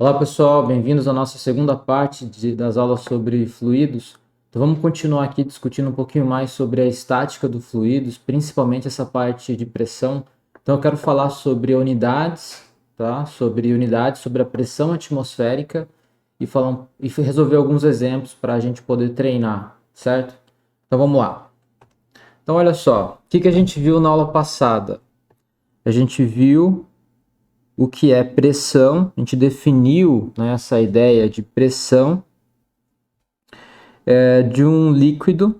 Olá pessoal, bem-vindos à nossa segunda parte das aulas sobre fluidos. Então vamos continuar aqui discutindo um pouquinho mais sobre a estática dos fluidos, principalmente essa parte de pressão. Então eu quero falar sobre unidades, tá? Sobre a pressão atmosférica e resolver alguns exemplos para a gente poder treinar, certo? Então vamos lá. Então olha só, o que a gente viu na aula passada? A gente viu o que é pressão, a gente definiu, né, essa ideia de pressão de um líquido,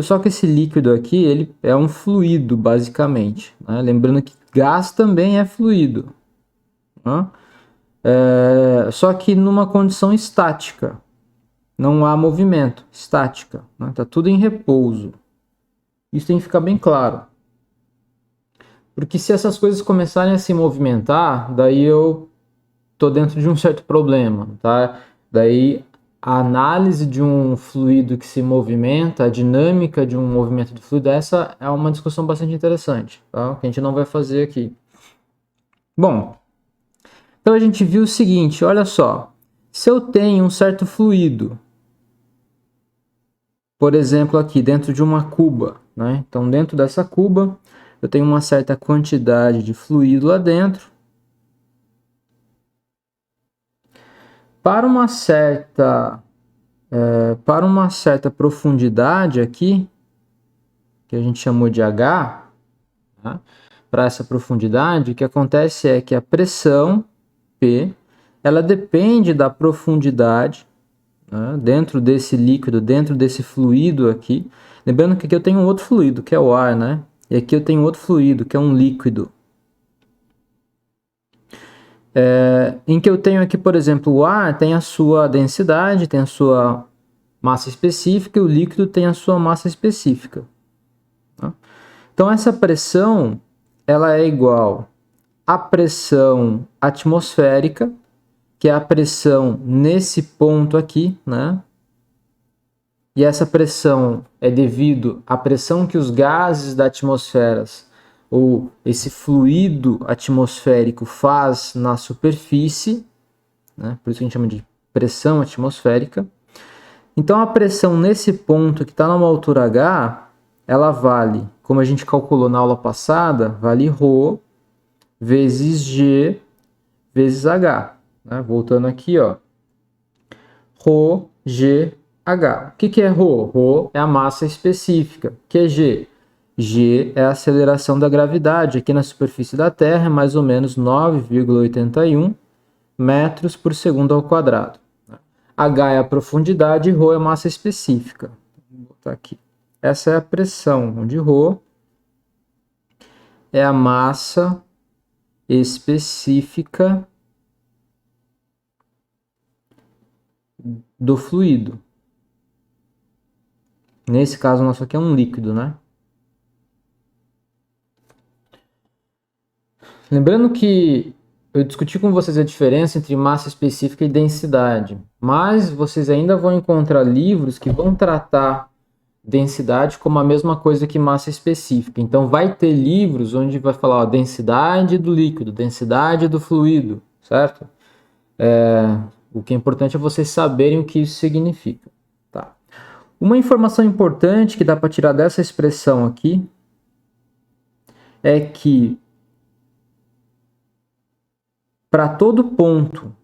só que esse líquido aqui ele é um fluido, basicamente. Né? Lembrando que gás também é fluido. Né? Só que numa condição estática. Não há movimento, estática. Né? Tá tudo em repouso. Isso tem que ficar bem claro. Porque se essas coisas começarem a se movimentar, daí eu tô dentro de um certo problema, tá? Daí a análise de um fluido que se movimenta, a dinâmica de um movimento do fluido, essa é uma discussão bastante interessante, tá? Que a gente não vai fazer aqui. Bom, então a gente viu o seguinte, olha só, se eu tenho um certo fluido, por exemplo aqui dentro de uma cuba, né? Então dentro dessa cuba eu tenho uma certa quantidade de fluido lá dentro. Para uma certa profundidade aqui, que a gente chamou de H, tá? Para essa profundidade, o que acontece é que a pressão P, ela depende da profundidade, né, dentro desse líquido, dentro desse fluido aqui. Lembrando que aqui eu tenho um outro fluido, que é o ar, né? E aqui eu tenho outro fluido, que é um líquido. Em que eu tenho aqui, por exemplo, o ar tem a sua densidade, tem a sua massa específica, e o líquido tem a sua massa específica. Tá? Então, essa pressão ela é igual à pressão atmosférica, que é a pressão nesse ponto aqui, né? E essa pressão é devido à pressão que os gases da atmosfera ou esse fluido atmosférico faz na superfície, né? Por isso que a gente chama de pressão atmosférica. Então a pressão nesse ponto que está numa altura H, ela vale, como a gente calculou na aula passada, vale ρ vezes G vezes H. Né? Voltando aqui, ó. Rho, G, H. O que é Rho? Rho é a massa específica. O que é G? G é a aceleração da gravidade. Aqui na superfície da Terra é mais ou menos 9,81 metros por segundo ao quadrado. H é a profundidade e Rho é a massa específica. Vou botar aqui. Essa é a pressão, onde Rho é a massa específica do fluido. Nesse caso, o nosso aqui é um líquido, né? Lembrando que eu discuti com vocês a diferença entre massa específica e densidade, mas vocês ainda vão encontrar livros que vão tratar densidade como a mesma coisa que massa específica. Então vai ter livros onde vai falar a densidade do líquido, densidade do fluido, certo? O que é importante é vocês saberem o que isso significa. Tá? Uma informação importante que dá para tirar dessa expressão aqui é que para todo ponto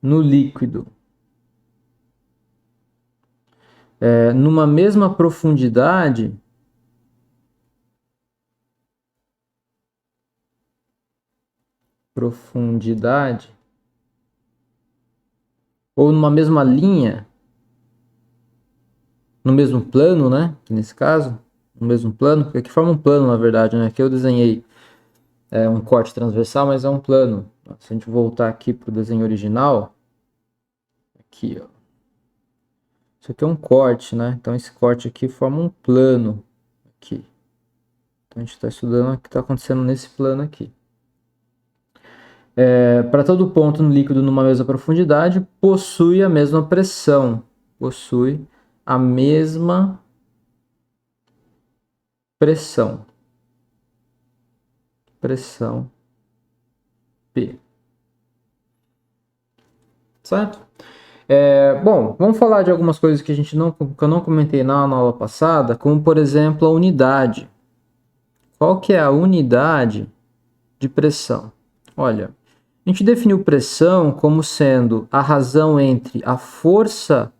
no líquido, numa mesma profundidade, ou numa mesma linha, no mesmo plano, né? Nesse caso, no mesmo plano, porque aqui forma um plano, na verdade, né? Aqui eu desenhei um corte transversal, mas é um plano. Se a gente voltar aqui para o desenho original, aqui, ó. Isso aqui é um corte, né? Então esse corte aqui forma um plano aqui. Então a gente está estudando o que está acontecendo nesse plano aqui. Para todo ponto no líquido numa mesma profundidade, possui a mesma pressão. Possui a mesma pressão. pressão P. Certo? Bom, vamos falar de algumas coisas que que eu não comentei na aula passada, como por exemplo a unidade. Qual que é a unidade de pressão? Olha, a gente definiu pressão como sendo a razão entre a força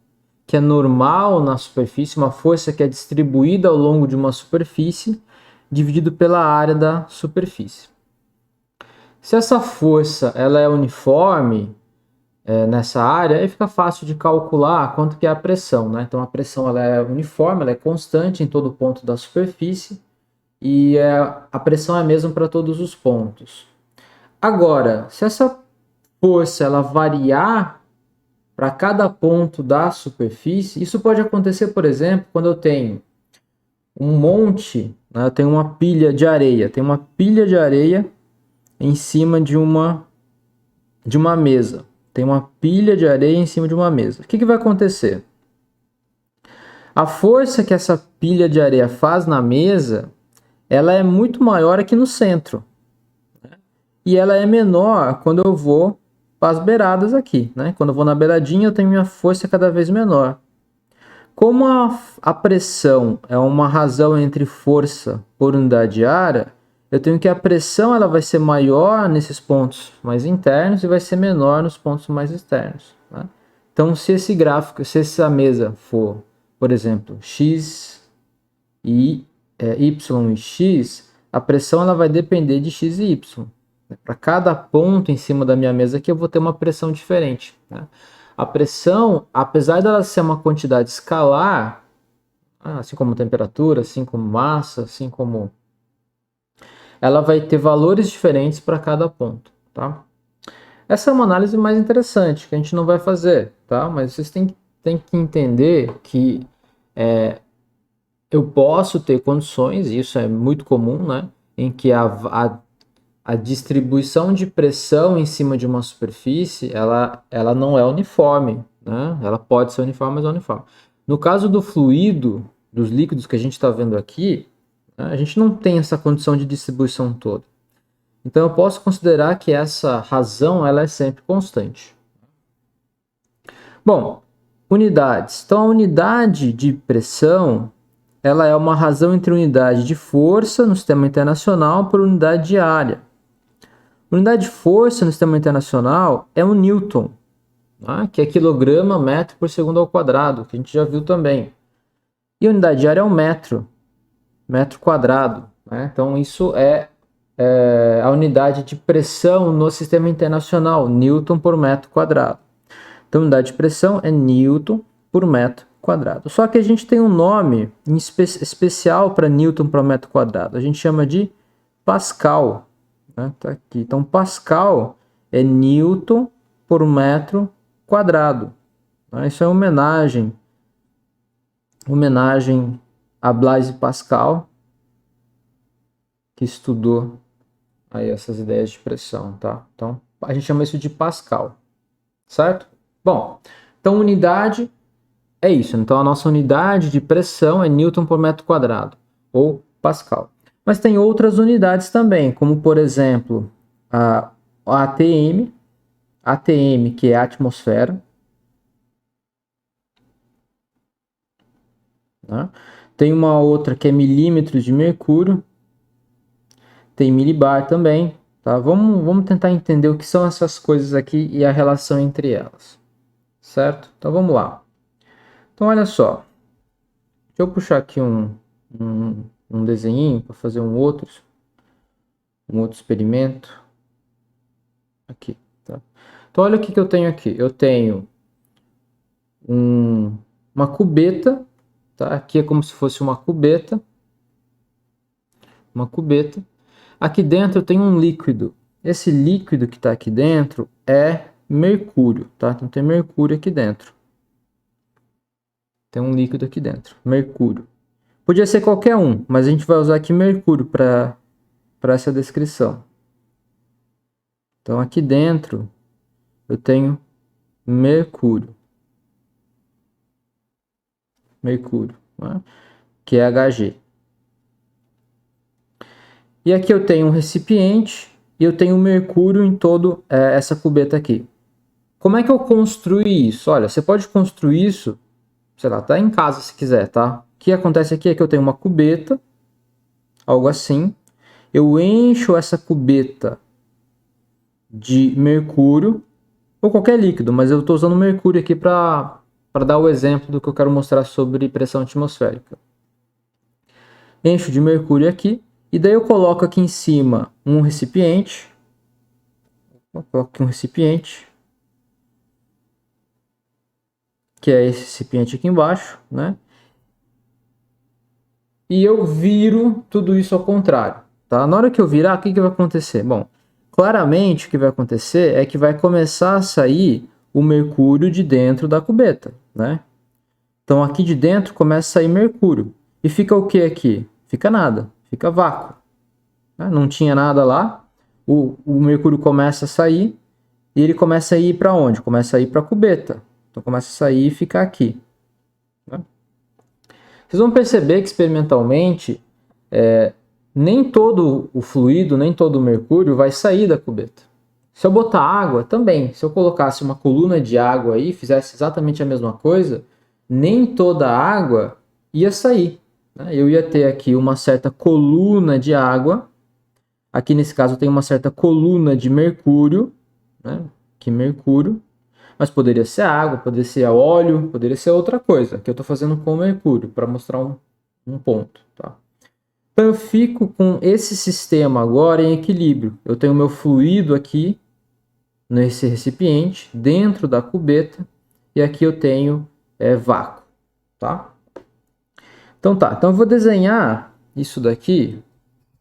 que é normal na superfície, uma força que é distribuída ao longo de uma superfície, dividido pela área da superfície. Se essa força ela é uniforme nessa área, aí fica fácil de calcular quanto que é a pressão, né? Então a pressão ela é uniforme, ela é constante em todo ponto da superfície e a pressão é a mesma para todos os pontos. Agora, se essa força ela variar para cada ponto da superfície, isso pode acontecer, por exemplo, quando eu tenho um monte, né, eu tenho uma pilha de areia, tem uma pilha de areia em cima de uma mesa. Tem uma pilha de areia em cima de uma mesa. O que vai acontecer? A força que essa pilha de areia faz na mesa, ela é muito maior aqui no centro. E ela é menor quando eu vou para as beiradas aqui, né? Quando eu vou na beiradinha, eu tenho minha força cada vez menor. Como a pressão é uma razão entre força por unidade de área, eu tenho que a pressão ela vai ser maior nesses pontos mais internos e vai ser menor nos pontos mais externos. Né? Então, se esse gráfico, se essa mesa for, por exemplo, x e y e x, a pressão ela vai depender de x e y. Para cada ponto em cima da minha mesa aqui, eu vou ter uma pressão diferente. Né? A pressão, apesar dela ser uma quantidade escalar, assim como temperatura, assim como massa, assim como... ela vai ter valores diferentes para cada ponto, tá? Essa é uma análise mais interessante, que a gente não vai fazer, tá? Mas vocês têm que entender que eu posso ter condições, e isso é muito comum, né? Em que a distribuição de pressão em cima de uma superfície, ela não é uniforme, né? Ela pode ser uniforme, mas não é uniforme. No caso do fluido, dos líquidos que a gente está vendo aqui, né, a gente não tem essa condição de distribuição toda. Então eu posso considerar que essa razão ela é sempre constante. Bom, unidades. Então a unidade de pressão ela é uma razão entre unidade de força no sistema internacional por unidade de área. Unidade de força no sistema internacional é um Newton, né, que é quilograma metro por segundo ao quadrado, que a gente já viu também. E a unidade de área é um metro, metro quadrado. Né? Então isso é a unidade de pressão no sistema internacional, Newton por metro quadrado. Então a unidade de pressão é Newton por metro quadrado. Só que a gente tem um nome especial para Newton por metro quadrado. A gente chama de Pascal. Né? Tá aqui. Então, Pascal é Newton por metro quadrado. Né? Isso é homenagem a Blaise Pascal, que estudou aí essas ideias de pressão, tá? Então, a gente chama isso de Pascal, certo? Bom, então unidade é isso. Então, a nossa unidade de pressão é Newton por metro quadrado, ou Pascal. Mas tem outras unidades também, como por exemplo, a ATM, que é a atmosfera. Né? Tem uma outra que é milímetros de mercúrio. Tem milibar também. Tá? Vamos tentar entender o que são essas coisas aqui e a relação entre elas. Certo? Então vamos lá. Então olha só. Deixa eu puxar aqui um desenhinho para fazer um outro experimento. Aqui. Tá? Então olha o que eu tenho aqui. Eu tenho uma cubeta. Tá? Aqui é como se fosse uma cubeta. Uma cubeta. Aqui dentro eu tenho um líquido. Esse líquido que está aqui dentro é mercúrio, tá? Então tem mercúrio aqui dentro. Tem um líquido aqui dentro, mercúrio. Podia ser qualquer um, mas a gente vai usar aqui mercúrio para essa descrição. Então aqui dentro eu tenho mercúrio. Mercúrio, né? Que é Hg. E aqui eu tenho um recipiente e eu tenho mercúrio em toda essa cubeta aqui. Como é que eu construí isso? Olha, você pode construir isso, sei lá, tá em casa se quiser, tá? O que acontece aqui é que eu tenho uma cubeta, algo assim. Eu encho essa cubeta de mercúrio, ou qualquer líquido, mas eu estou usando mercúrio aqui para dar o exemplo do que eu quero mostrar sobre pressão atmosférica. Encho de mercúrio aqui, e daí eu coloco aqui em cima um recipiente. Eu coloco aqui um recipiente, que é esse recipiente aqui embaixo, né? E eu viro tudo isso ao contrário, tá? Na hora que eu virar, o que vai acontecer? Bom, claramente o que vai acontecer é que vai começar a sair o mercúrio de dentro da cubeta, né? Então aqui de dentro começa a sair mercúrio. E fica o que aqui? Fica nada, fica vácuo. Né? Não tinha nada lá, o mercúrio começa a sair e ele começa a ir para onde? Começa a ir para a cubeta. Então começa a sair e ficar aqui. Né? Vocês vão perceber que experimentalmente nem todo o fluido, nem todo o mercúrio vai sair da cubeta. Se eu botar água, também. Se eu colocasse uma coluna de água aí, fizesse exatamente a mesma coisa, nem toda a água ia sair. Né? Eu ia ter aqui uma certa coluna de água. Aqui nesse caso tem uma certa coluna de mercúrio. Né? Que mercúrio. Mas poderia ser água, poderia ser óleo, poderia ser outra coisa. Que eu estou fazendo com mercúrio, para mostrar um ponto. Tá? Então eu fico com esse sistema agora em equilíbrio. Eu tenho meu fluido aqui nesse recipiente, dentro da cubeta, e aqui eu tenho vácuo, tá? Então eu vou desenhar isso daqui,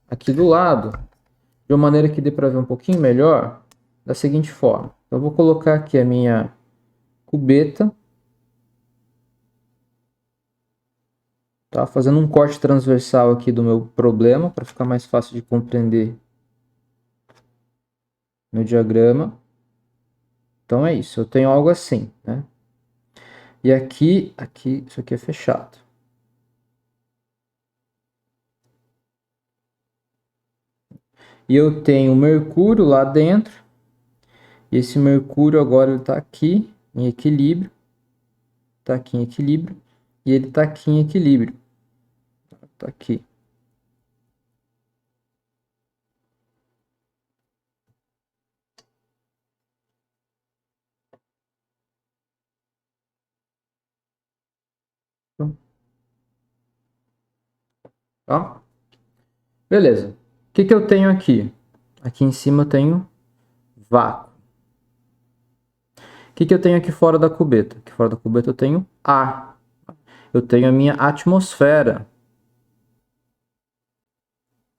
aqui do lado, de uma maneira que dê para ver um pouquinho melhor, da seguinte forma. Eu vou colocar aqui a minha cubeta, tá? Fazendo um corte transversal aqui do meu problema, para ficar mais fácil de compreender meu diagrama. Então é isso, eu tenho algo assim, né? E aqui, isso aqui é fechado. E eu tenho mercúrio lá dentro. E esse mercúrio agora ele está aqui em equilíbrio. Está aqui em equilíbrio. E ele está aqui em equilíbrio. Está aqui. Tá? Beleza. O que eu tenho aqui? Aqui em cima eu tenho vácuo. O que eu tenho aqui fora da cubeta? Aqui fora da cubeta eu tenho ar. Eu tenho a minha atmosfera.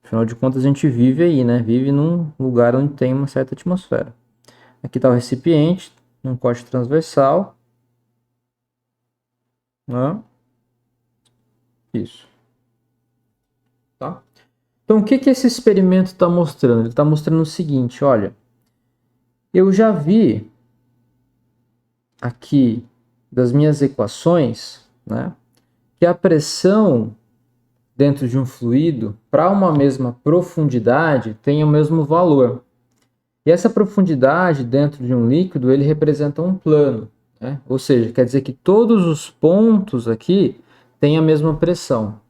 Afinal de contas, a gente vive aí, né? Vive num lugar onde tem uma certa atmosfera. Aqui está o recipiente, um corte transversal. Né? Isso. Tá? Então, o que esse experimento está mostrando? Ele está mostrando o seguinte, olha. Eu já vi aqui das minhas equações, né, que a pressão dentro de um fluido, para uma mesma profundidade, tem o mesmo valor. E essa profundidade dentro de um líquido, ele representa um plano. Né? Ou seja, quer dizer que todos os pontos aqui têm a mesma pressão.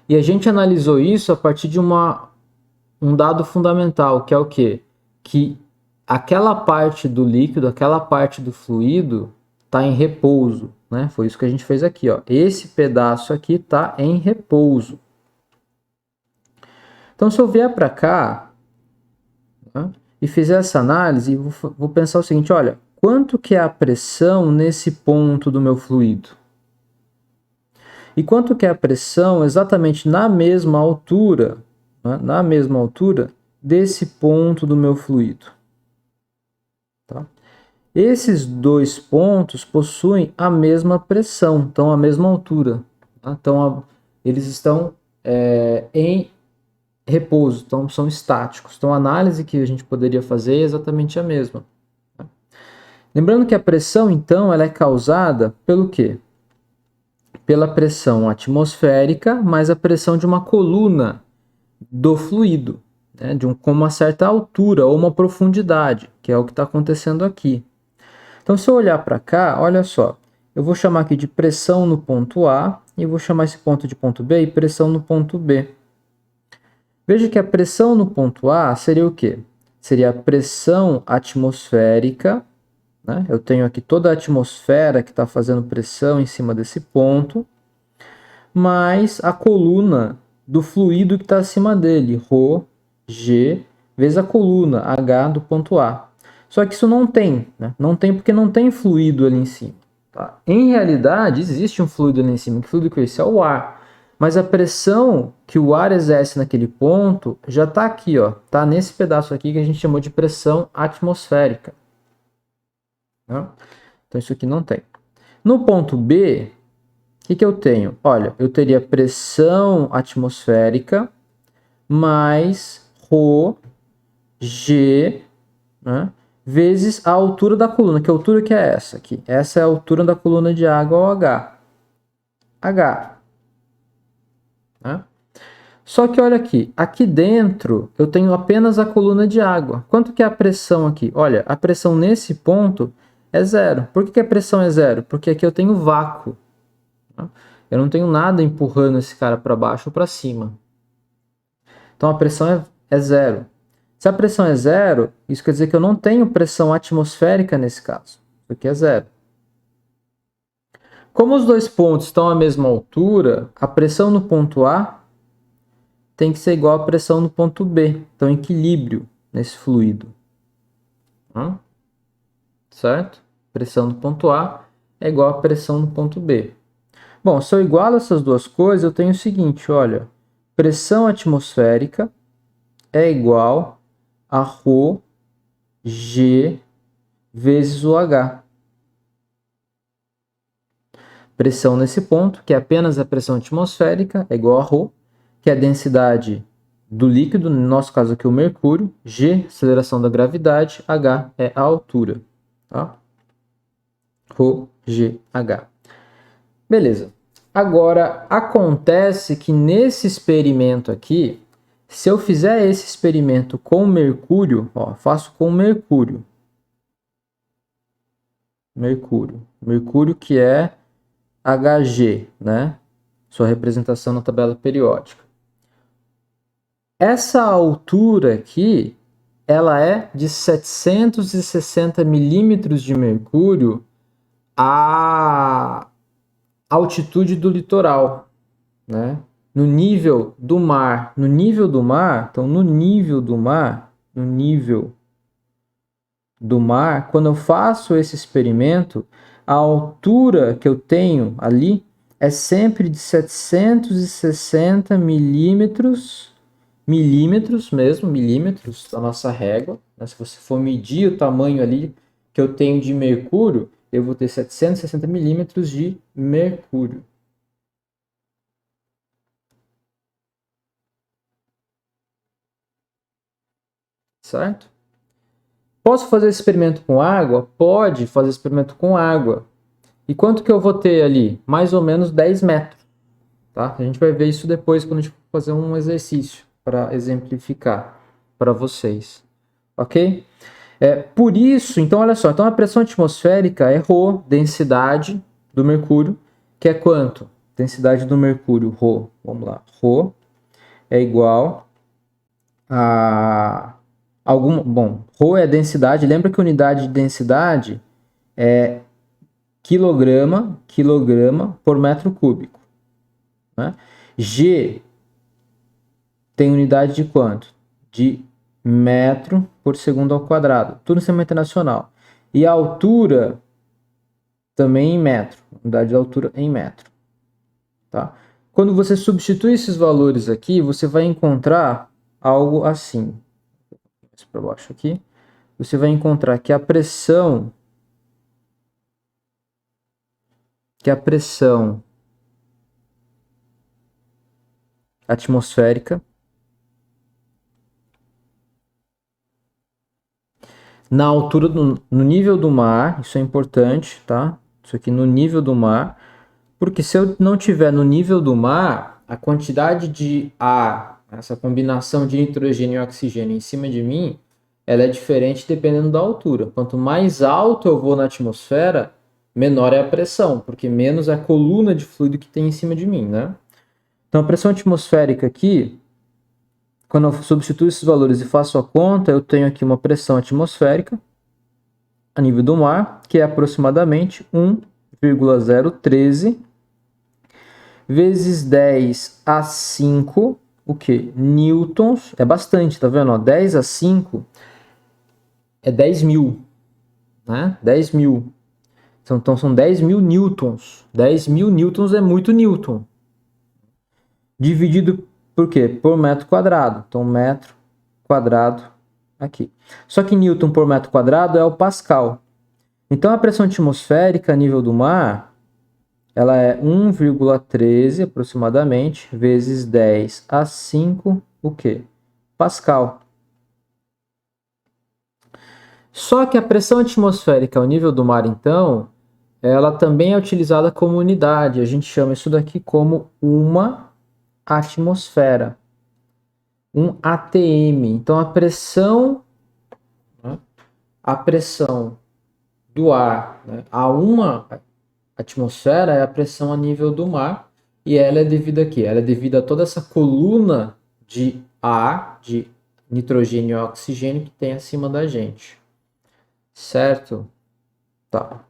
E a gente analisou isso a partir de um dado fundamental, que é o quê? Que aquela parte do líquido, aquela parte do fluido está em repouso. Né? Foi isso que a gente fez aqui. Ó. Esse pedaço aqui está em repouso. Então, se eu vier para cá, né, e fizer essa análise, vou pensar o seguinte, olha, quanto que é a pressão nesse ponto do meu fluido? E quanto que é a pressão exatamente na mesma altura, né, na mesma altura desse ponto do meu fluido? Tá? Esses dois pontos possuem a mesma pressão, então a mesma altura. Tá? Então eles estão em repouso, então são estáticos. Então a análise que a gente poderia fazer é exatamente a mesma. Tá? Lembrando que a pressão, então, ela é causada pelo quê? Pela pressão atmosférica mais a pressão de uma coluna do fluido, né, com uma certa altura ou uma profundidade, que é o que está acontecendo aqui. Então, se eu olhar para cá, olha só, eu vou chamar aqui de pressão no ponto A e vou chamar esse ponto de ponto B e pressão no ponto B. Veja que a pressão no ponto A seria o quê? Seria a pressão atmosférica, né? Eu tenho aqui toda a atmosfera que está fazendo pressão em cima desse ponto, mais a coluna do fluido que está acima dele, ρ, G, vezes a coluna H do ponto A. Só que isso não tem, né? Não tem porque não tem fluido ali em cima. Tá? Em realidade, existe um fluido ali em cima. Que fluido que é esse? É o ar. Mas a pressão que o ar exerce naquele ponto já está aqui, ó. Tá nesse pedaço aqui que a gente chamou de pressão atmosférica. Né? Então isso aqui não tem. No ponto B, o que eu tenho? Olha, eu teria pressão atmosférica mais ρ, G, né, vezes a altura da coluna. Que altura que é essa aqui? Essa é a altura da coluna de água, ou H. H. Né? Só que olha aqui dentro eu tenho apenas a coluna de água. Quanto que é a pressão aqui? Olha, a pressão nesse ponto é zero. Por que a pressão é zero? Porque aqui eu tenho vácuo. Né? Eu não tenho nada empurrando esse cara para baixo ou para cima. Então a pressão é zero. Se a pressão é zero, isso quer dizer que eu não tenho pressão atmosférica nesse caso, porque é zero. Como os dois pontos estão à mesma altura, a pressão no ponto A tem que ser igual à pressão no ponto B. Então, equilíbrio nesse fluido. Certo? Pressão no ponto A é igual à pressão no ponto B. Bom, se eu igualo essas duas coisas, eu tenho o seguinte, olha. Pressão atmosférica é igual a ρ, G, vezes o H. Pressão nesse ponto, que é apenas a pressão atmosférica, é igual a ρ, que é a densidade do líquido, no nosso caso aqui o mercúrio, G, aceleração da gravidade, H é a altura. Tá? Rho, G, H. Beleza. Agora, acontece que nesse experimento aqui, se eu fizer esse experimento com mercúrio, ó, faço com mercúrio. Mercúrio que é Hg, né? Sua representação na tabela periódica. Essa altura aqui, ela é de 760 milímetros de mercúrio a altitude do litoral, né? No nível do mar, então no nível do mar, quando eu faço esse experimento, a altura que eu tenho ali é sempre de 760 milímetros da nossa régua. Né? Se você for medir o tamanho ali que eu tenho de mercúrio, eu vou ter 760 milímetros de mercúrio. Certo? Posso fazer esse experimento com água? Pode fazer experimento com água. E quanto que eu vou ter ali? Mais ou menos 10 metros. Tá? A gente vai ver isso depois quando a gente for fazer um exercício para exemplificar para vocês. Ok? Por isso, então olha só, então a pressão atmosférica é ρ, densidade do mercúrio, que é quanto? Densidade do mercúrio, ρ, vamos lá, ρ é igual a ρ é a densidade, lembra que a unidade de densidade é quilograma por metro cúbico. Né? G tem unidade de quanto? De metro por segundo ao quadrado, tudo no sistema internacional. E a altura também em metro, unidade de altura em metro. Tá? Quando você substitui esses valores aqui, você vai encontrar algo assim. Para baixo aqui. Você vai encontrar que a pressão atmosférica na altura no nível do mar, isso é importante, tá? Isso aqui no nível do mar, porque se eu não tiver no nível do mar, a quantidade de ar essa combinação de nitrogênio e oxigênio em cima de mim, ela é diferente dependendo da altura. Quanto mais alto eu vou na atmosfera, menor é a pressão, porque menos é a coluna de fluido que tem em cima de mim, né? Então a pressão atmosférica aqui, quando eu substituo esses valores e faço a conta, eu tenho aqui uma pressão atmosférica a nível do mar, que é aproximadamente 1,013 vezes 10 a 5, o que? Newtons, é bastante, tá vendo? Ó, 10 a 5 é 10 mil, né? 10 mil. Então são 10 mil newtons. 10 mil newtons é muito newton. Dividido por quê? Por metro quadrado. Então, metro quadrado aqui. Só que newton por metro quadrado é o pascal. Então, a pressão atmosférica a nível do mar, ela é 1,13 aproximadamente, vezes 10 a 5, o quê? Pascal. Só que a pressão atmosférica ao nível do mar, então, ela também é utilizada como unidade. A gente chama isso daqui como uma atmosfera. Um ATM. Então, a pressão do ar, né, a uma atmosfera é a pressão a nível do mar, e ela é devida a quê? Ela é devida a toda essa coluna de ar, de nitrogênio e oxigênio que tem acima da gente. Certo? Tá.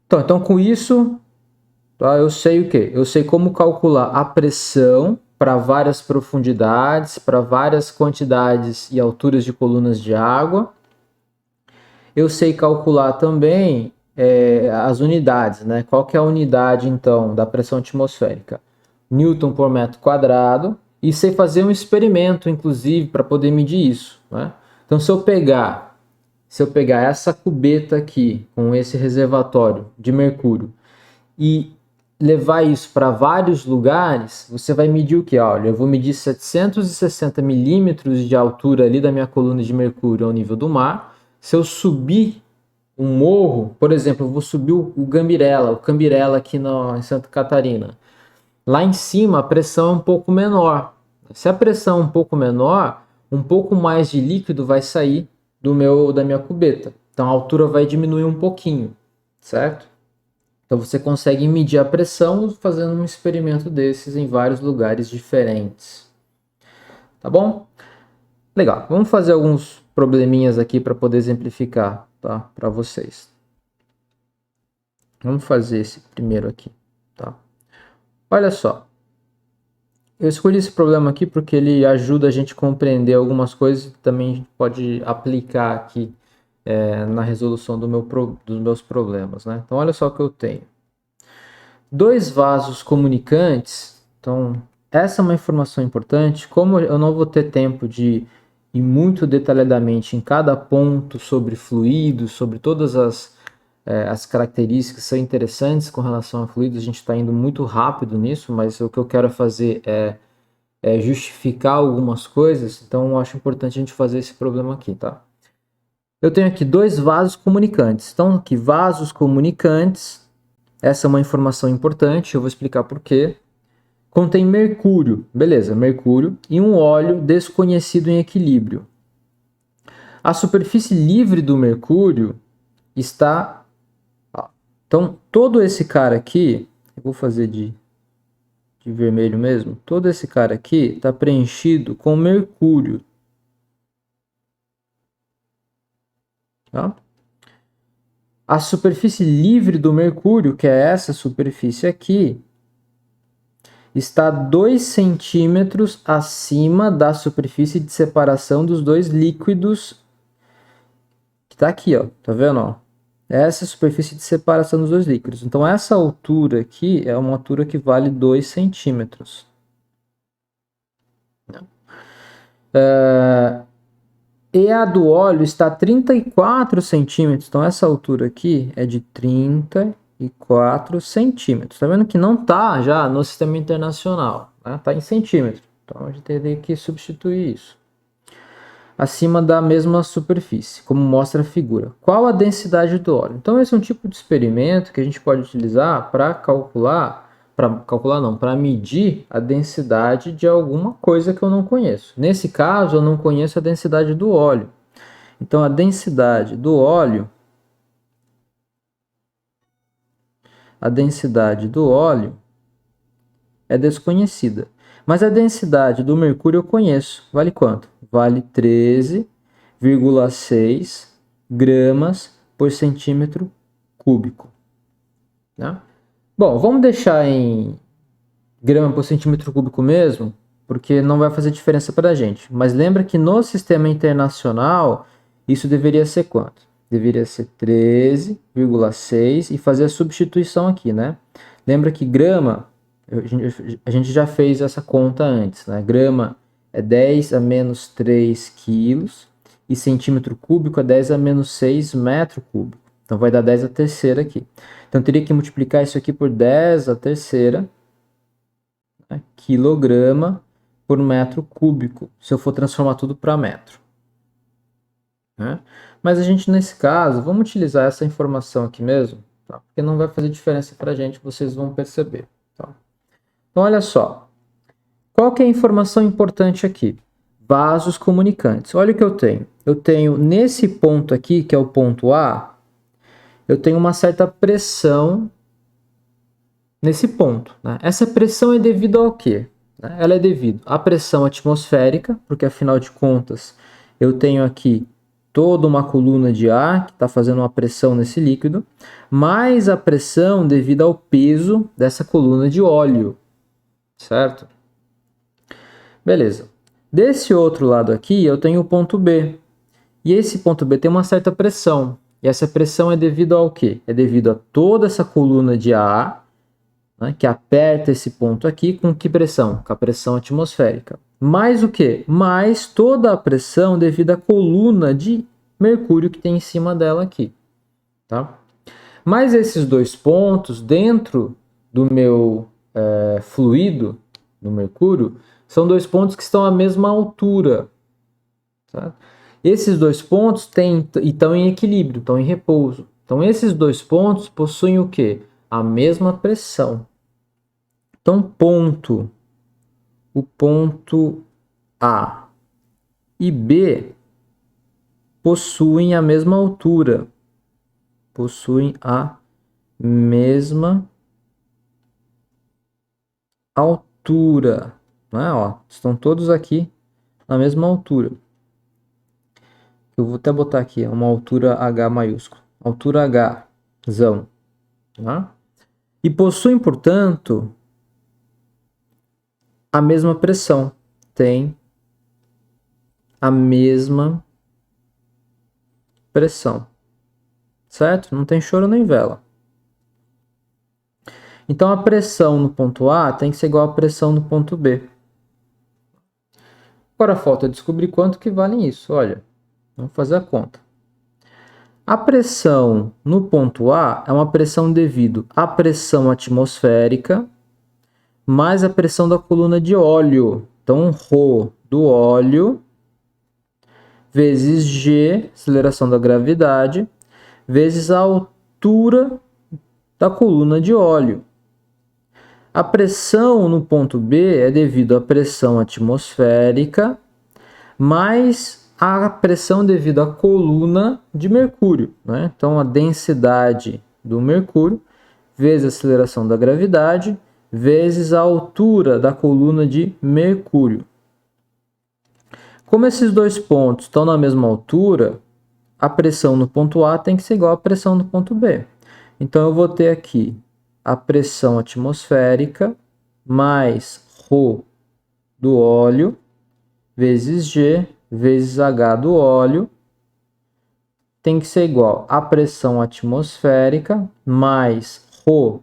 Então com isso, tá, eu sei o quê? Eu sei como calcular a pressão para várias profundidades, para várias quantidades e alturas de colunas de água. Eu sei calcular também as unidades, né? Qual que é a unidade, então, da pressão atmosférica? Newton por metro quadrado. E sei fazer um experimento, inclusive, para poder medir isso, né? Então, se eu pegar essa cubeta aqui, com esse reservatório de mercúrio, e levar isso para vários lugares, você vai medir o que? Olha, eu vou medir 760 milímetros de altura ali da minha coluna de mercúrio ao nível do mar. Se eu subir um morro, por exemplo, eu vou subir o Cambirela aqui em Santa Catarina. Lá em cima a pressão é um pouco menor. Se a pressão é um pouco menor, um pouco mais de líquido vai sair da minha cubeta. Então a altura vai diminuir um pouquinho, certo? Então você consegue medir a pressão fazendo um experimento desses em vários lugares diferentes. Tá bom? Legal. Vamos fazer alguns probleminhas aqui para poder exemplificar, tá? Para vocês. Vamos fazer esse primeiro aqui, tá? Olha só. Eu escolhi esse problema aqui porque ele ajuda a gente a compreender algumas coisas e também a gente pode aplicar aqui na resolução dos meus problemas, né? Então olha só o que eu tenho. Dois vasos comunicantes. Então essa é uma informação importante. Como eu não vou ter tempo de ir muito detalhadamente em cada ponto sobre fluidos, sobre todas as características que são interessantes com relação a fluidos, a gente está indo muito rápido nisso, mas o que eu quero fazer é justificar algumas coisas, então eu acho importante a gente fazer esse problema aqui, tá? Eu tenho aqui dois vasos comunicantes. Então, aqui, vasos comunicantes, essa é uma informação importante, eu vou explicar por quê. Contém mercúrio, beleza, mercúrio, e um óleo desconhecido em equilíbrio. A superfície livre do mercúrio está... Então, todo esse cara aqui, eu vou fazer de vermelho mesmo, todo esse cara aqui está preenchido com mercúrio. Tá? A superfície livre do mercúrio, que é essa superfície aqui, está 2 centímetros acima da superfície de separação dos dois líquidos, que está aqui, ó, tá vendo? Ó? Essa é a superfície de separação dos dois líquidos. Então, essa altura aqui é uma altura que vale 2 centímetros. E a do óleo está a 34 centímetros. Então, essa altura aqui é de 34 centímetros. Tá vendo que não está já no sistema internacional, né? Está em centímetros. Então, a gente teria que substituir isso. Acima da mesma superfície, como mostra a figura. Qual a densidade do óleo? Então, esse é um tipo de experimento que a gente pode utilizar para calcular para calcular não, para medir a densidade de alguma coisa que eu não conheço. Nesse caso, eu não conheço a densidade do óleo. Então, a densidade do óleo, é desconhecida. Mas a densidade do mercúrio eu conheço. Vale quanto? Vale 13,6 gramas por centímetro cúbico. Né? Bom, vamos deixar em grama por centímetro cúbico mesmo, porque não vai fazer diferença para a gente. Mas lembra que no sistema internacional, isso deveria ser quanto? Deveria ser 13,6 e fazer a substituição aqui, né? Lembra que grama, a gente já fez essa conta antes, né? Grama é 10 a menos 3 quilos e centímetro cúbico é 10 a menos 6 metro cúbico. Então vai dar 10 a terceira aqui. Então teria que multiplicar isso aqui por 10 a terceira, né? Quilograma por metro cúbico, se eu for transformar tudo para metro. Né? Mas a gente, nesse caso, vamos utilizar essa informação aqui mesmo, tá? Porque não vai fazer diferença para a gente, vocês vão perceber. Tá? Então, olha só. Qual que é a informação importante aqui? Vasos comunicantes. Olha o que eu tenho. Eu tenho nesse ponto aqui, que é o ponto A, eu tenho uma certa pressão nesse ponto. Né? Essa pressão é devido ao quê? Ela é devido à pressão atmosférica, porque afinal de contas eu tenho aqui toda uma coluna de ar que está fazendo uma pressão nesse líquido, mais a pressão devido ao peso dessa coluna de óleo, certo? Beleza. Desse outro lado aqui eu tenho o ponto B, e esse ponto B tem uma certa pressão, e essa pressão é devido ao quê? É devido a toda essa coluna de ar, né, que aperta esse ponto aqui com que pressão? Com a pressão atmosférica. Mais o que? Mais toda a pressão devido à coluna de mercúrio que tem em cima dela aqui. Tá? Mas esses dois pontos dentro do meu fluido, do mercúrio, são dois pontos que estão à mesma altura. Tá? Esses dois pontos estão em equilíbrio, estão em repouso. Então esses dois pontos possuem o quê? A mesma pressão. Então o ponto A e B possuem a mesma altura. Possuem a mesma altura. Né? Ó, estão todos aqui na mesma altura. Eu vou até botar aqui uma altura H maiúsculo. Altura H, zão. Tá? E possuem, portanto, a mesma pressão. Tem a mesma pressão. Certo? Não tem choro nem vela. Então a pressão no ponto A tem que ser igual à pressão no ponto B. Agora falta descobrir quanto que vale isso. Olha, vamos fazer a conta. A pressão no ponto A é uma pressão devido à pressão atmosférica mais a pressão da coluna de óleo. Então, ρ do óleo vezes G, aceleração da gravidade, vezes a altura da coluna de óleo. A pressão no ponto B é devido à pressão atmosférica mais a pressão devido à coluna de mercúrio. Né? Então, a densidade do mercúrio vezes a aceleração da gravidade vezes a altura da coluna de mercúrio. Como esses dois pontos estão na mesma altura, a pressão no ponto A tem que ser igual à pressão no ponto B. Então, eu vou ter aqui a pressão atmosférica mais ρ do óleo vezes G vezes H do óleo tem que ser igual à pressão atmosférica mais ρ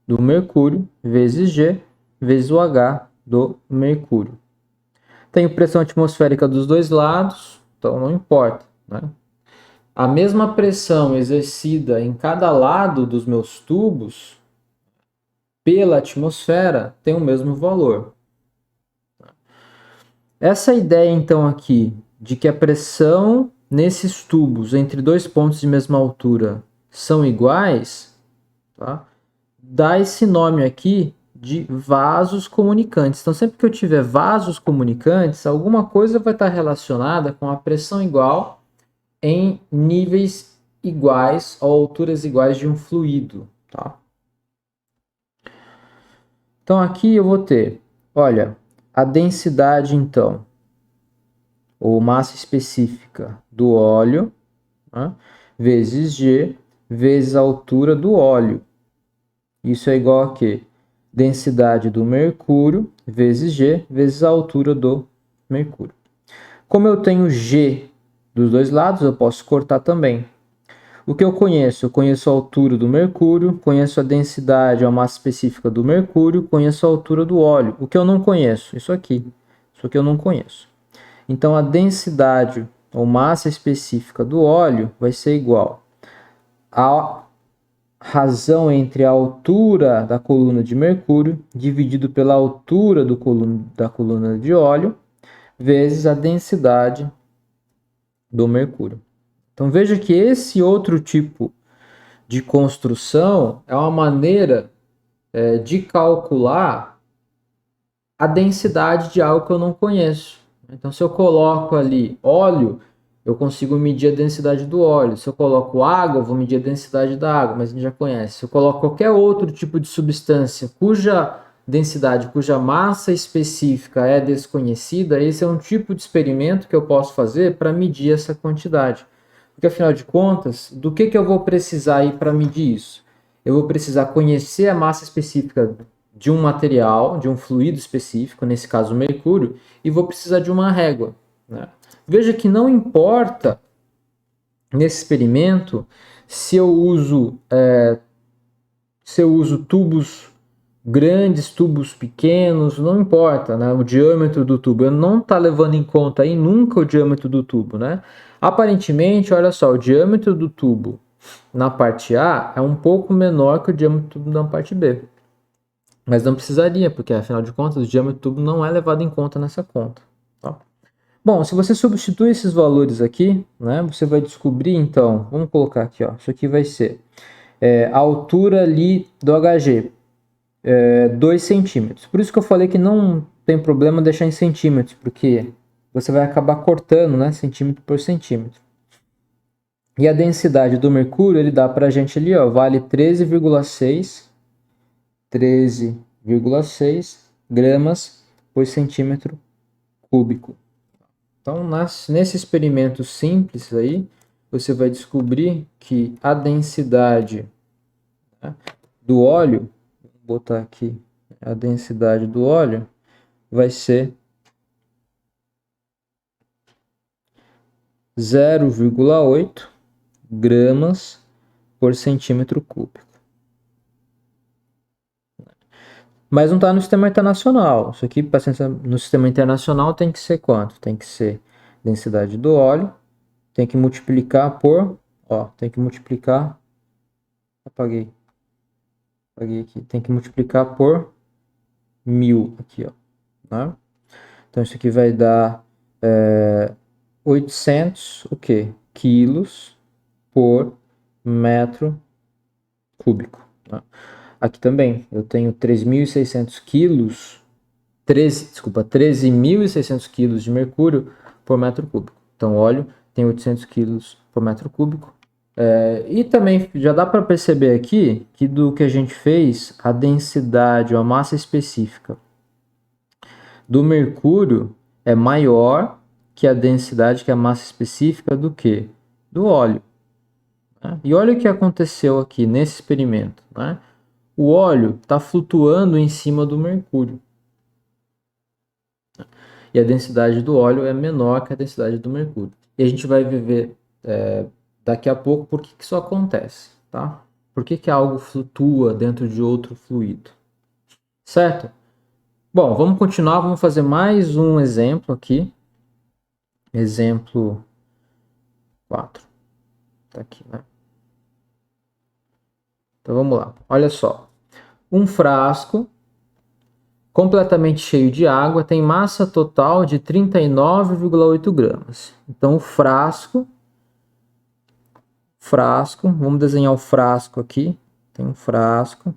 do mercúrio vezes G vezes o H do mercúrio. Tenho pressão atmosférica dos dois lados, então não importa. Né? A mesma pressão exercida em cada lado dos meus tubos pela atmosfera tem o mesmo valor. Essa ideia, então, aqui, de que a pressão nesses tubos entre dois pontos de mesma altura são iguais, tá? dá esse nome aqui de vasos comunicantes. Então, sempre que eu tiver vasos comunicantes, alguma coisa vai estar relacionada com a pressão igual em níveis iguais ou alturas iguais de um fluido, tá? Então, aqui eu vou ter, olha, a densidade, então, ou massa específica do óleo, né, vezes G, vezes a altura do óleo. Isso é igual a quê? Densidade do mercúrio vezes G vezes a altura do mercúrio. Como eu tenho G dos dois lados, eu posso cortar também. O que eu conheço? Eu conheço a altura do mercúrio, conheço a densidade, a massa específica do mercúrio, conheço a altura do óleo. O que eu não conheço? Isso aqui. Isso aqui eu não conheço. Então, a densidade ou massa específica do óleo vai ser igual a razão entre a altura da coluna de mercúrio dividido pela altura da coluna de óleo vezes a densidade do mercúrio. Então veja que esse outro tipo de construção é uma maneira de calcular a densidade de algo que eu não conheço. Então se eu coloco ali óleo, eu consigo medir a densidade do óleo. Se eu coloco água, eu vou medir a densidade da água, mas a gente já conhece. Se eu coloco qualquer outro tipo de substância cuja densidade, cuja massa específica é desconhecida, esse é um tipo de experimento que eu posso fazer para medir essa quantidade. Porque afinal de contas, do que eu vou precisar aí para medir isso? Eu vou precisar conhecer a massa específica de um material, de um fluido específico, nesse caso o mercúrio, e vou precisar de uma régua, né? Veja que não importa nesse experimento se eu uso tubos grandes, tubos pequenos, não importa, né? O diâmetro do tubo, eu não está levando em conta aí nunca o diâmetro do tubo, né? Aparentemente, olha só, o diâmetro do tubo na parte A é um pouco menor que o diâmetro do tubo na parte B. Mas não precisaria, porque afinal de contas o diâmetro do tubo não é levado em conta nessa conta, tá? Bom, se você substituir esses valores aqui, né, você vai descobrir, então, vamos colocar aqui, ó, isso aqui vai ser a altura ali do HG, 2 centímetros. Por isso que eu falei que não tem problema deixar em centímetros, porque você vai acabar cortando, né, centímetro por centímetro. E a densidade do mercúrio, ele dá pra gente ali, ó, vale 13,6 gramas por centímetro cúbico. Então, nesse experimento simples aí, você vai descobrir que a densidade, né, do óleo, vou botar aqui, a densidade do óleo vai ser 0,8 gramas por centímetro cúbico. Mas não está no sistema internacional. Isso aqui, para ser no sistema internacional, tem que ser quanto? Tem que ser densidade do óleo, tem que multiplicar por, ó, tem que multiplicar, apaguei aqui, tem que multiplicar por 1000 aqui, ó, né? Então isso aqui vai dar 800 o quê? Quilos por metro cúbico, né? Aqui também eu tenho 3.600 quilos, 13.600 quilos de mercúrio por metro cúbico. Então óleo tem 800 quilos por metro cúbico. E também já dá para perceber aqui que do que a gente fez, a densidade, a massa específica do mercúrio é maior que a densidade, que a massa específica do que? Do óleo, né? E olha o que aconteceu aqui nesse experimento, né? O óleo está flutuando em cima do mercúrio. E a densidade do óleo é menor que a densidade do mercúrio. E a gente vai ver daqui a pouco por que isso acontece, tá? Por que algo flutua dentro de outro fluido, certo? Bom, vamos continuar, vamos fazer mais um exemplo aqui. Exemplo 4. Tá aqui, né? Então vamos lá. Olha só. Um frasco completamente cheio de água tem massa total de 39,8 gramas. Então o frasco, vamos desenhar o frasco aqui. Tem um frasco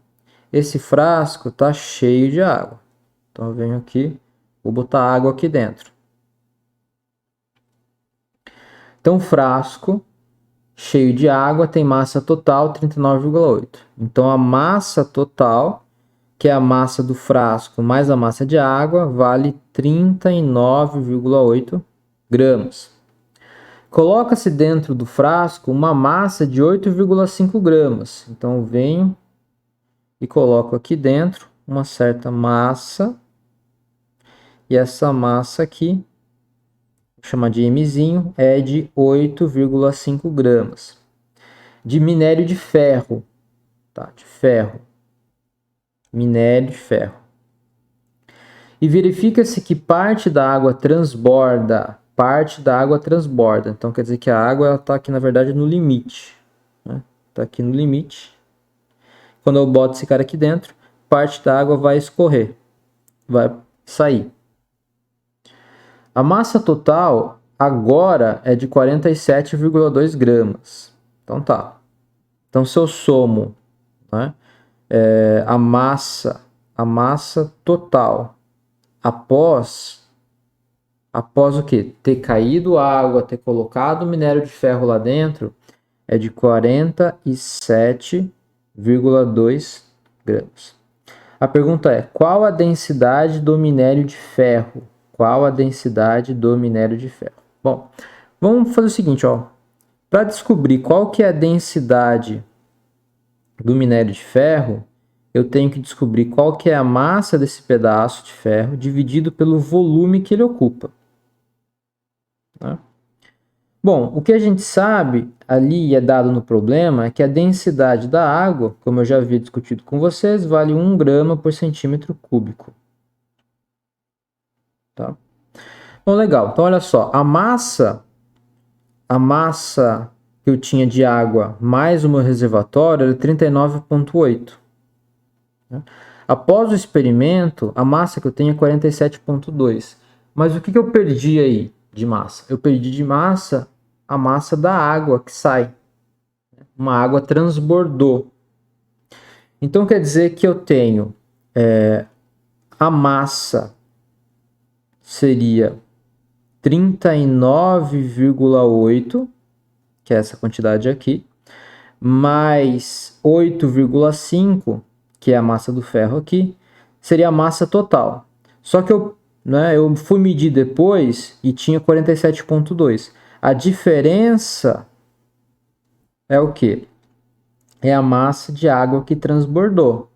esse frasco está cheio de água. Então eu venho aqui, vou botar água aqui dentro. Então o frasco cheio de água tem massa total 39,8. Então a massa total, que é a massa do frasco mais a massa de água, vale 39,8 gramas. Coloca-se dentro do frasco uma massa de 8,5 gramas. Então eu venho e coloco aqui dentro uma certa massa. E essa massa aqui, vou chamar de Mzinho, é de 8,5 gramas. De minério de ferro, tá? De ferro. Minério de ferro. E verifica-se que parte da água transborda. Parte da água transborda. Então quer dizer que a água está aqui, na verdade, no limite. Está aqui no limite. Quando eu boto esse cara aqui dentro, parte da água vai escorrer. Vai sair. A massa total agora é de 47,2 gramas. Então tá. Então se eu somo, né, a massa total após o que? Ter caído água, ter colocado minério de ferro lá dentro, é de 47,2 gramas. A pergunta é, qual a densidade do minério de ferro? Qual a densidade do minério de ferro? Bom, vamos fazer o seguinte, ó. Para descobrir qual que é a densidade do minério de ferro, eu tenho que descobrir qual que é a massa desse pedaço de ferro dividido pelo volume que ele ocupa. Tá? Bom, o que a gente sabe ali e é dado no problema é que a densidade da água, como eu já havia discutido com vocês, vale 1 grama por centímetro cúbico. Tá? Bom, legal. Então, olha só. A massa que eu tinha de água mais o meu reservatório era 39,8. Após o experimento, a massa que eu tenho é 47,2. Mas o que eu perdi aí de massa? Eu perdi de massa a massa da água que sai. Uma água transbordou. Então quer dizer que eu tenho a massa seria 39,8, que é essa quantidade aqui, mais 8,5, que é a massa do ferro aqui, seria a massa total. Só que eu fui medir depois e tinha 47,2. A diferença é o quê? É a massa de água que transbordou.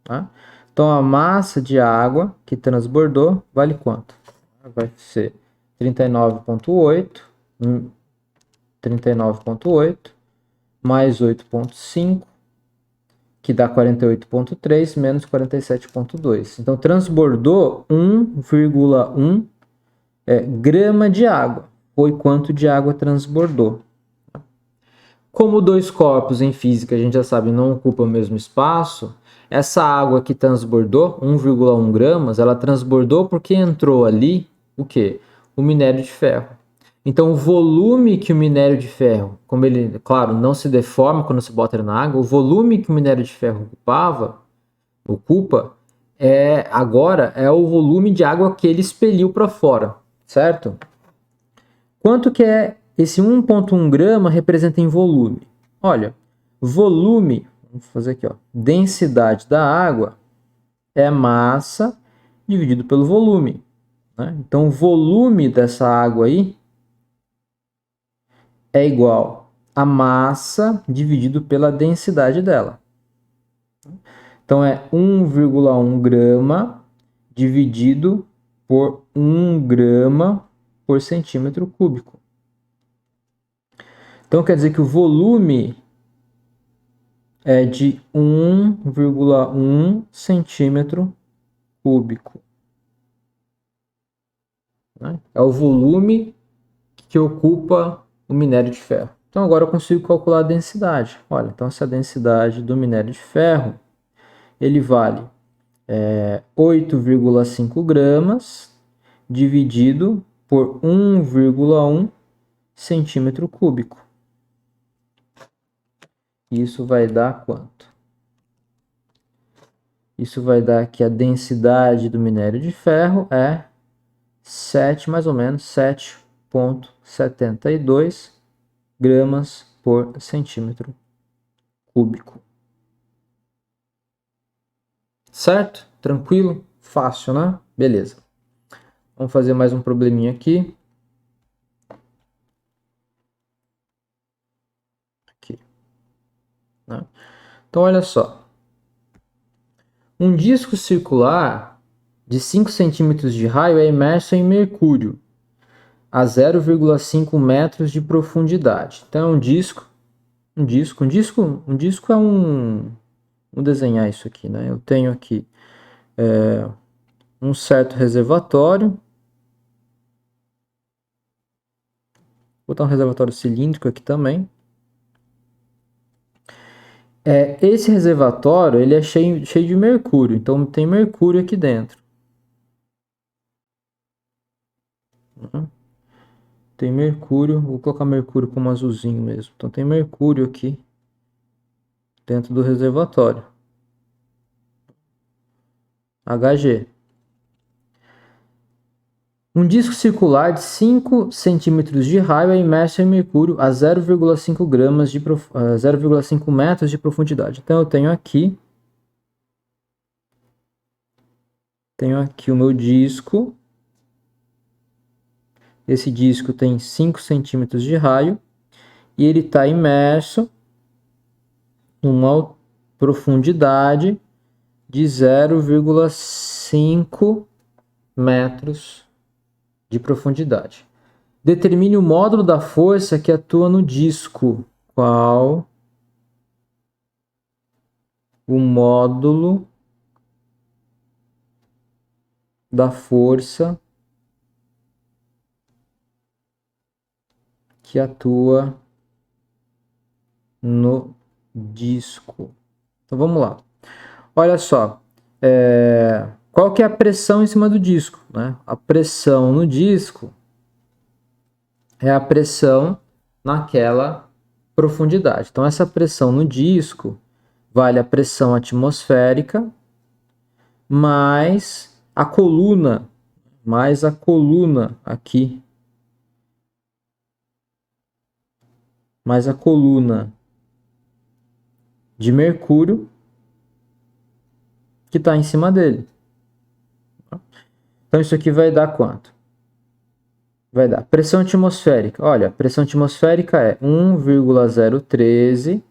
Tá? Então, a massa de água que transbordou vale quanto? Vai ser 39,8 mais 8,5, que dá 48,3 menos 47,2. Então, transbordou 1,1 grama de água. Foi quanto de água transbordou. Como dois corpos em física, a gente já sabe, não ocupam o mesmo espaço, essa água que transbordou, 1,1 gramas, ela transbordou porque entrou ali o quê? O minério de ferro. Então, o volume que o minério de ferro, como ele, claro, não se deforma quando se bota ele na água, o volume que o minério de ferro ocupa, agora é o volume de água que ele expeliu para fora, certo? Quanto que é esse 1,1 grama representa em volume? Olha, volume, vamos fazer aqui, ó, densidade da água é massa dividido pelo volume. Né? Então, o volume dessa água aí é igual a massa dividido pela densidade dela. Então, é 1,1 grama dividido por 1 grama por centímetro cúbico. Então, quer dizer que o volume é de 1,1 centímetro cúbico. É o volume que ocupa o minério de ferro. Então, agora eu consigo calcular a densidade. Olha, então essa densidade do minério de ferro, ele vale 8,5 gramas dividido por 1,1 centímetro cúbico. Isso vai dar quanto? Isso vai dar que a densidade do minério de ferro é 7, mais ou menos, 7,72 gramas por centímetro cúbico. Certo? Tranquilo? Fácil, né? Beleza. Vamos fazer mais um probleminha aqui. Aqui. Né? Então, olha só. Um disco circular de 5 centímetros de raio é imerso em mercúrio a 0,5 metros de profundidade. Então, é um disco é um... Vou desenhar isso aqui, né? Eu tenho aqui um certo reservatório. Vou botar um reservatório cilíndrico aqui também. Esse reservatório ele é cheio de mercúrio, então tem mercúrio aqui dentro. Tem mercúrio, vou colocar mercúrio como azulzinho mesmo. Então tem mercúrio aqui dentro do reservatório. Hg. Um disco circular de 5 centímetros de raio é imerso em mercúrio a 0,5 gramas de 0,5 metros de profundidade. Então eu tenho aqui o meu disco. Esse disco tem 5 centímetros de raio e ele está imerso numa profundidade de 0,5 metros de profundidade. Determine o módulo da força que atua no disco. Qual o módulo da força que atua no disco? Então vamos lá. Olha só. Qual que é a pressão em cima do disco? Né? A pressão no disco é a pressão naquela profundidade. Então, essa pressão no disco vale a pressão atmosférica mais a coluna aqui, mais a coluna de mercúrio que está em cima dele. Então, isso aqui vai dar quanto? Vai dar pressão atmosférica. Olha, a pressão atmosférica é 1,013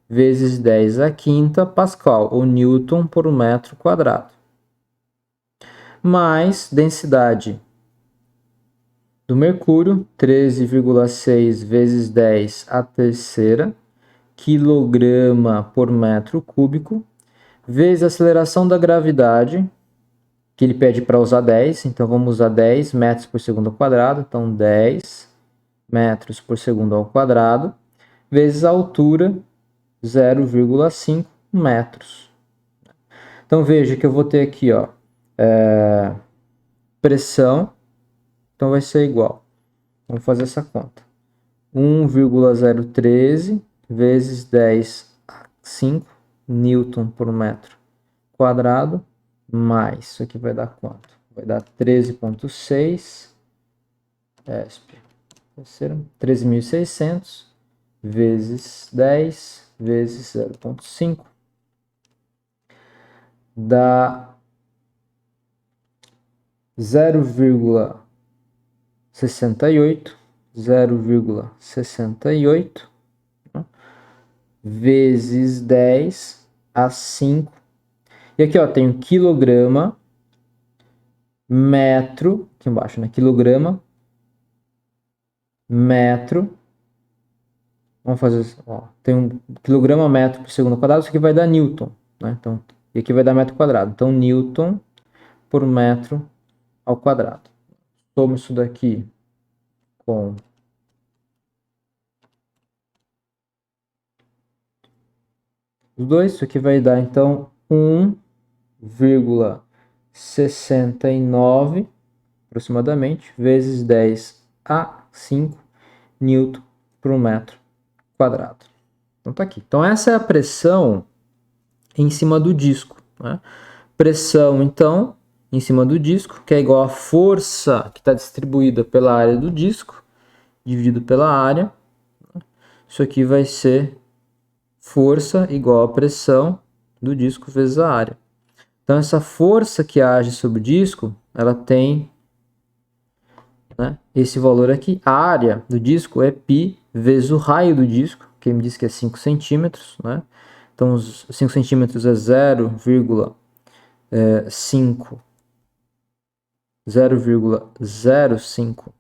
vezes 10 a quinta Pascal, ou Newton por metro quadrado. Mais densidade do mercúrio, 13,6 vezes 10 a terceira quilograma por metro cúbico, vezes a aceleração da gravidade, que ele pede para usar 10, então vamos usar 10 metros por segundo ao quadrado, então 10 metros por segundo ao quadrado, vezes a altura, 0,5 metros. Então veja que eu vou ter aqui, ó, pressão, então vai ser igual. Vamos fazer essa conta. 1,013 vezes 10 a 5 Newton por metro quadrado, mais, isso aqui vai dar quanto? Vai dar 13,6 ESP. 13.600 vezes 10 vezes 0,5 dá 0,68 né? Vezes 10 a 5. E aqui, ó, tem um quilograma, metro, aqui embaixo, né? Quilograma, metro. Vamos fazer, ó, tem um quilograma metro por segundo quadrado, isso aqui vai dar Newton, né? Então, e aqui vai dar metro quadrado. Então, Newton por metro ao quadrado. Somo isso daqui com os dois, isso aqui vai dar, então, 1,69 aproximadamente, vezes 10 a 5 Newton por metro quadrado. Então tá aqui. Então essa é a pressão em cima do disco, né? Pressão, então, em cima do disco, que é igual à força que está distribuída pela área do disco, dividido pela área. Isso aqui vai ser força igual a pressão do disco vezes a área. Então, essa força que age sobre o disco, ela tem, né, esse valor aqui. A área do disco é π vezes o raio do disco, que me diz que é 5 centímetros. Né? Então, os 5 centímetros é 0,05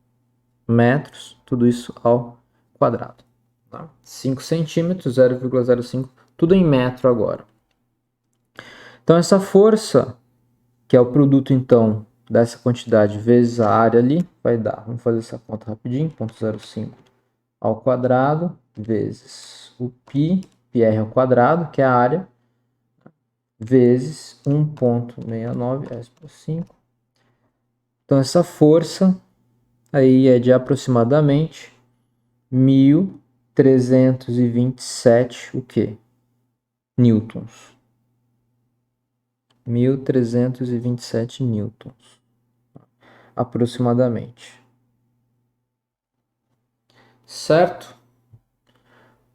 metros, tudo isso ao quadrado. Tá? 5 centímetros, 0,05, tudo em metro agora. Então, essa força, que é o produto, então, dessa quantidade vezes a área ali, vai dar, vamos fazer essa conta rapidinho, 0,05 ao quadrado, vezes o πr ao quadrado, que é a área, vezes 1,69 S por 5. Então, essa força aí é de aproximadamente 1.327 o quê? Newtons. 1.327 newtons, aproximadamente. Certo?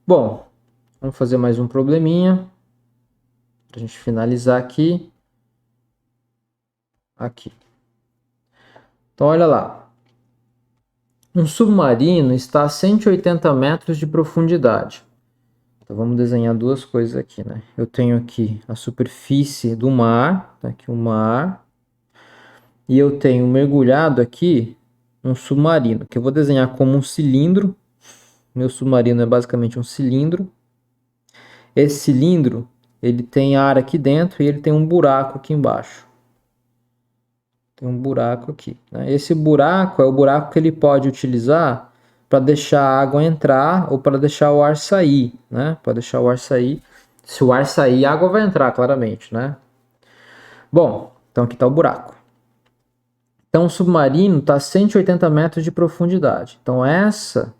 Bom, vamos fazer mais um probleminha para a gente finalizar aqui. Então, olha lá. Um submarino está a 180 metros de profundidade. Então, vamos desenhar duas coisas aqui, né? Eu tenho aqui a superfície do mar, tá aqui o mar, e eu tenho mergulhado aqui um submarino, que eu vou desenhar como um cilindro. Meu submarino é basicamente um cilindro. Esse cilindro, ele tem ar aqui dentro e ele tem um buraco aqui embaixo. Tem um buraco aqui, né? Esse buraco é o buraco que ele pode utilizar para deixar a água entrar ou para deixar o ar sair, né? Para deixar o ar sair. Se o ar sair, a água vai entrar, claramente, né? Bom, então aqui está o buraco. Então o submarino está a 180 metros de profundidade. Então essa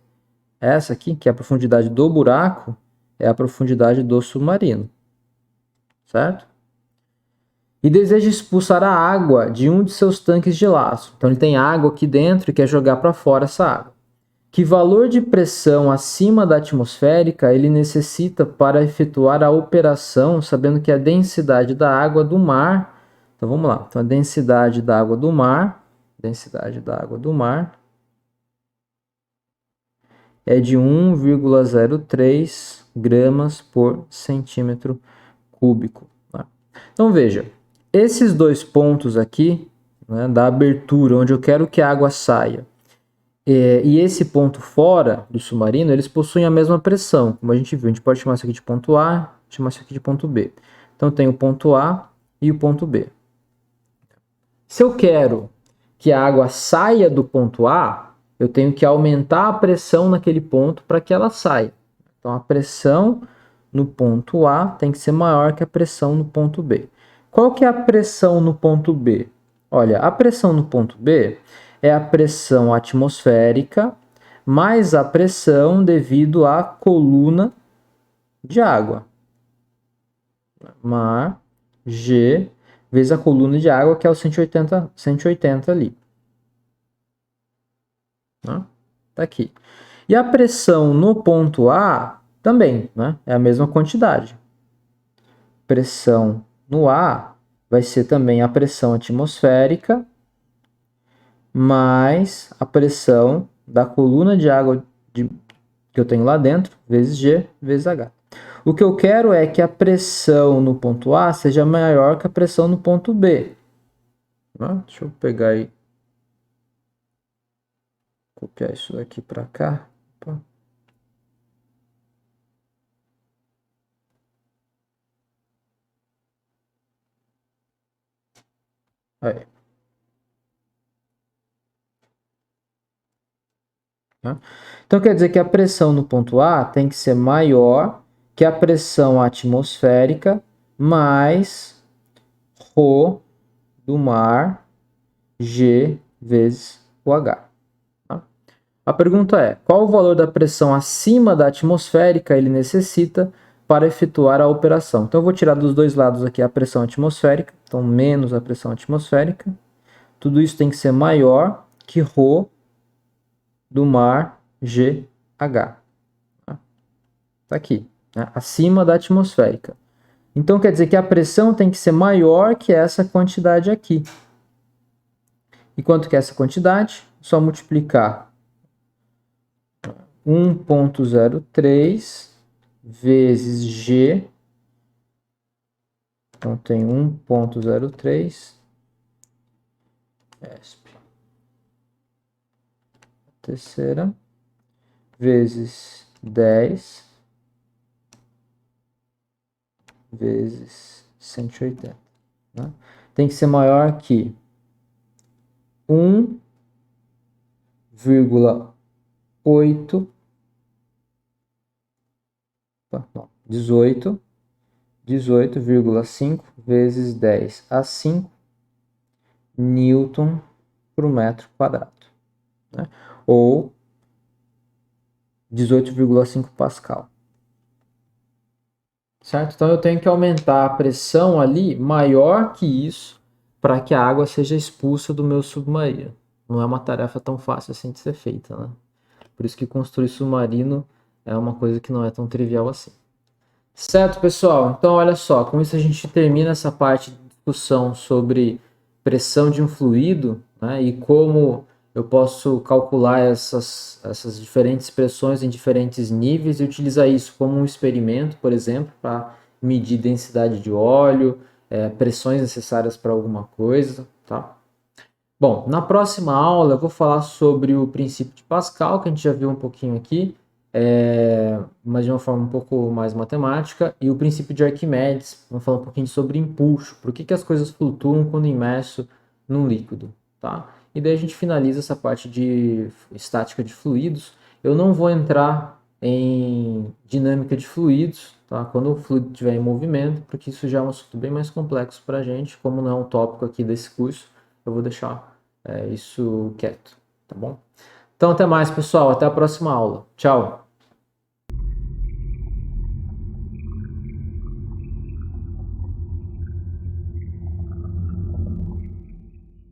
aqui, que é a profundidade do buraco, é a profundidade do submarino, certo? E deseja expulsar a água de um de seus tanques de laço. Então ele tem água aqui dentro e quer jogar para fora essa água. Que valor de pressão acima da atmosférica ele necessita para efetuar a operação, sabendo que a densidade da água do mar... Então vamos lá. Então a densidade da água do mar é de 1,03 gramas por centímetro cúbico. Tá? Então veja, esses dois pontos aqui, né, da abertura, onde eu quero que a água saia, e esse ponto fora do submarino, eles possuem a mesma pressão. Como a gente viu, a gente pode chamar isso aqui de ponto A, chamar isso aqui de ponto B. Então tem o ponto A e o ponto B. Se eu quero que a água saia do ponto A, eu tenho que aumentar a pressão naquele ponto para que ela saia. Então a pressão no ponto A tem que ser maior que a pressão no ponto B. Qual que é a pressão no ponto B? Olha, a pressão no ponto B é a pressão atmosférica mais a pressão devido à coluna de água. Mar, G, vezes a coluna de água, que é o 180 ali. Tá aqui. E a pressão no ponto A também, né? É a mesma quantidade. Pressão no A vai ser também a pressão atmosférica mais a pressão da coluna de água que eu tenho lá dentro, vezes G, vezes H. O que eu quero é que a pressão no ponto A seja maior que a pressão no ponto B. Deixa eu pegar aí, copiar isso daqui para cá. Opa. Aí. Então quer dizer que a pressão no ponto A tem que ser maior que a pressão atmosférica mais ρ do mar G vezes o H. Tá? A pergunta é, qual o valor da pressão acima da atmosférica ele necessita para efetuar a operação. Então eu vou tirar dos dois lados aqui a pressão atmosférica, então menos a pressão atmosférica. Tudo isso tem que ser maior que ρ do mar GH. Tá aqui, né? Acima da atmosférica. Então quer dizer que a pressão tem que ser maior que essa quantidade aqui. E quanto que é essa quantidade? Só multiplicar 1,03 vezes G. Então tem 1,03 ESP. Terceira vezes 10 vezes 180. Né? Tem que ser maior que 1,8 18,5 vezes 10 a 5 newton por metro quadrado, né? Ou 18,5 pascal. Certo? Então eu tenho que aumentar a pressão ali maior que isso para que a água seja expulsa do meu submarino. Não é uma tarefa tão fácil assim de ser feita, né? Por isso que construir submarino é uma coisa que não é tão trivial assim. Certo, pessoal? Então, olha só, com isso a gente termina essa parte de discussão sobre pressão de um fluido, né, e como eu posso calcular essas diferentes pressões em diferentes níveis e utilizar isso como um experimento, por exemplo, para medir densidade de óleo, pressões necessárias para alguma coisa, tá? Bom, na próxima aula eu vou falar sobre o princípio de Pascal, que a gente já viu um pouquinho aqui, mas de uma forma um pouco mais matemática, e o princípio de Arquimedes. Vamos falar um pouquinho sobre impulso, por que as coisas flutuam quando imerso num líquido, tá? E daí a gente finaliza essa parte de estática de fluidos. Eu não vou entrar em dinâmica de fluidos, tá? Quando o fluido estiver em movimento, porque isso já é um assunto bem mais complexo para a gente, como não é um tópico aqui desse curso, eu vou deixar isso quieto, tá bom? Então até mais, pessoal, até a próxima aula. Tchau!